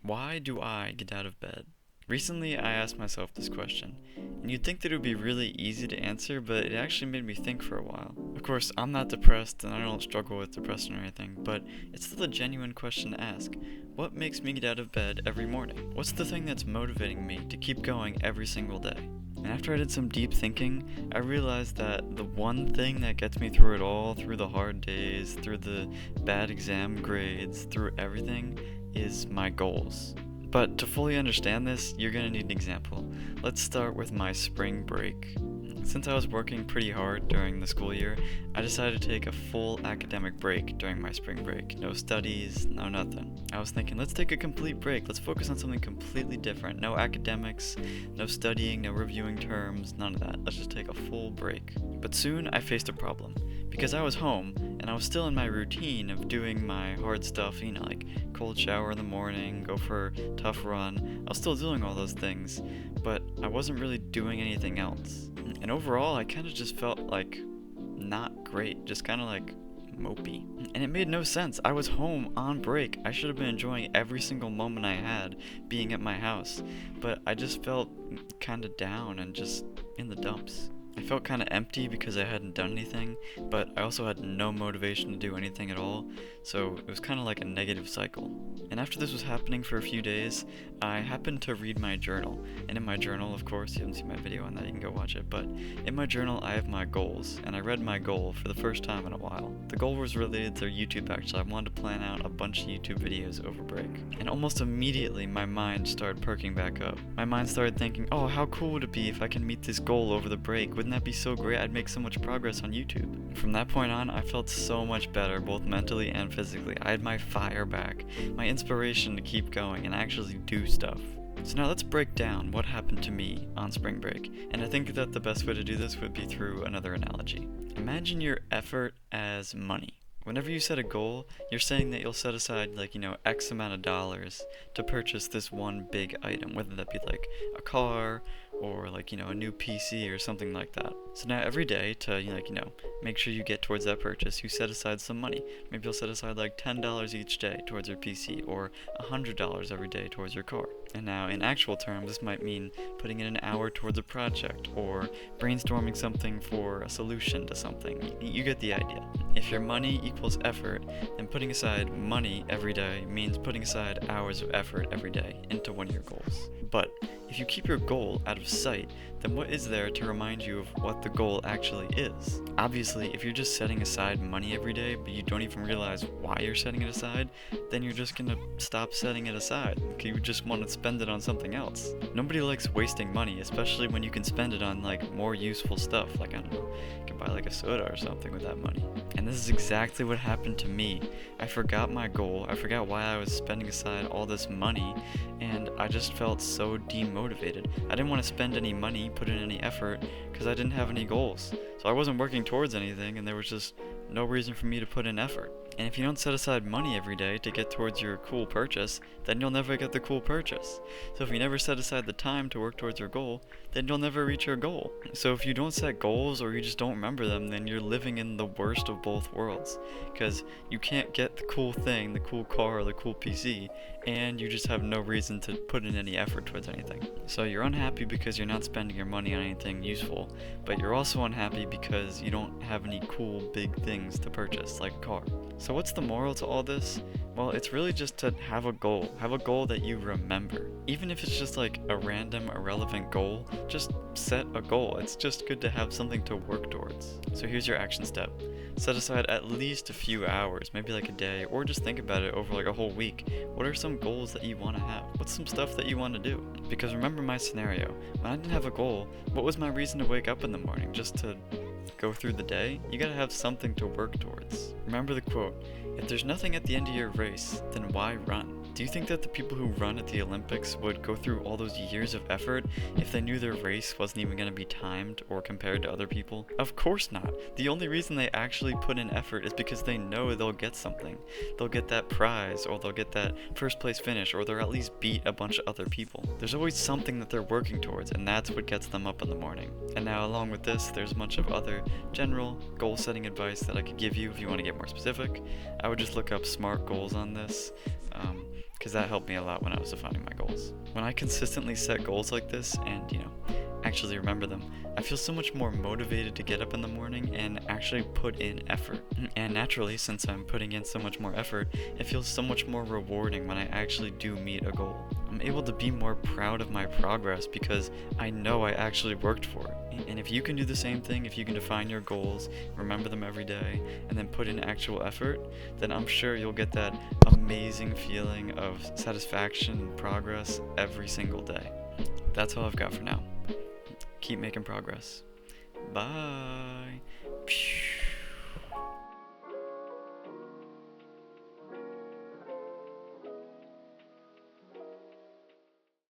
Why do I get out of bed? Recently, I asked myself this question, and you'd think that it would be really easy to answer, but it actually made me think for a while. Of course, I'm not depressed, and I don't struggle with depression or anything, but it's still a genuine question to ask. What makes me get out of bed every morning? What's the thing that's motivating me to keep going every single day? And after I did some deep thinking, I realized that the one thing that gets me through it all, through the hard days, through the bad exam grades, through everything, is my goals. But to fully understand this, you're gonna need an example. Let's start with my spring break. Since I was working pretty hard during the school year, I decided to take a full academic break during my spring break. No studies, no nothing. I was thinking, let's take a complete break. Let's focus on something completely different. No academics, no studying, no reviewing terms, none of that. Let's just take a full break. But soon I faced a problem. Because I was home, and I was still in my routine of doing my hard stuff, like cold shower in the morning, go for a tough run. I was still doing all those things, but I wasn't really doing anything else. And overall, I kind of just felt like not great, just kind of like mopey. And it made no sense. I was home on break. I should have been enjoying every single moment I had being at my house, but I just felt kind of down and just in the dumps. I felt kind of empty because I hadn't done anything, but I also had no motivation to do anything at all, so it was kind of like a negative cycle. And after this was happening for a few days, I happened to read my journal. And in my journal, of course, you haven't seen my video on that, you can go watch it, but in my journal I have my goals, and I read my goal for the first time in a while. The goal was related to YouTube actually. I wanted to plan out a bunch of YouTube videos over break. And almost immediately my mind started perking back up. My mind started thinking, oh, how cool would it be if I can meet this goal over the break? Wouldn't that be so great? I'd make so much progress on YouTube. From that point on, I felt so much better, both mentally and physically. I had my fire back, my inspiration to keep going and actually do stuff. So now let's break down what happened to me on spring break. And I think that the best way to do this would be through another analogy. Imagine your effort as money. Whenever you set a goal, you're saying that you'll set aside X amount of dollars to purchase this one big item, whether that be like a car or a new PC or something like that. So now every day to make sure you get towards that purchase, you set aside some money. Maybe you'll set aside like $10 each day towards your PC or $100 every day towards your car. And now in actual terms, this might mean putting in an hour towards a project or brainstorming something for a solution to something. You get the idea. If your money equals effort, then putting aside money every day means putting aside hours of effort every day into one of your goals. But if you keep your goal out of sight, then what is there to remind you of what the goal actually is? Obviously, if you're just setting aside money every day, but you don't even realize why you're setting it aside, then you're just gonna stop setting it aside. You just want to spend it on something else. Nobody likes wasting money, especially when you can spend it on more useful stuff. I don't know, you can buy a soda or something with that money. And this is exactly what happened to me. I forgot my goal, I forgot why I was spending aside all this money, and I just felt so demotivated. I didn't want to spend any money, put in any effort, because I didn't have any goals. So I wasn't working towards anything, and there was just no reason for me to put in effort. And if you don't set aside money every day to get towards your cool purchase, then you'll never get the cool purchase. So if you never set aside the time to work towards your goal, then you'll never reach your goal. So if you don't set goals or you just don't remember them, then you're living in the worst of both worlds. Because you can't get the cool thing, the cool car, or the cool PC, and you just have no reason to put in any effort towards anything. So you're unhappy because you're not spending your money on anything useful, but you're also unhappy because you don't have any cool big things to purchase, like a car. So what's the moral to all this? Well, it's really just to have a goal. Have a goal that you remember. Even if it's just a random, irrelevant goal, just set a goal. It's just good to have something to work towards. So here's your action step. Set aside at least a few hours, maybe a day, or just think about it over a whole week. What are some goals that you want to have? What's some stuff that you want to do? Because remember my scenario. When I didn't have a goal, what was my reason to wake up in the morning? Just to go through the day? You gotta have something to work towards. Remember the quote, if there's nothing at the end of your race, then why run? Do you think that the people who run at the Olympics would go through all those years of effort if they knew their race wasn't even going to be timed or compared to other people? Of course not. The only reason they actually put in effort is because they know they'll get something. They'll get that prize, or they'll get that first place finish, or they'll at least beat a bunch of other people. There's always something that they're working towards, and that's what gets them up in the morning. And now along with this, there's a bunch of other general goal setting advice that I could give you if you want to get more specific. I would just look up SMART goals on this. because that helped me a lot when I was defining my goals. When I consistently set goals like this and, actually remember them, I feel so much more motivated to get up in the morning and actually put in effort. And naturally, since I'm putting in so much more effort, it feels so much more rewarding when I actually do meet a goal. I'm able to be more proud of my progress because I know I actually worked for it. And if you can do the same thing, if you can define your goals, remember them every day, and then put in actual effort, then I'm sure you'll get that amazing feeling of satisfaction and progress every single day. That's all I've got for now. Keep making progress. Bye.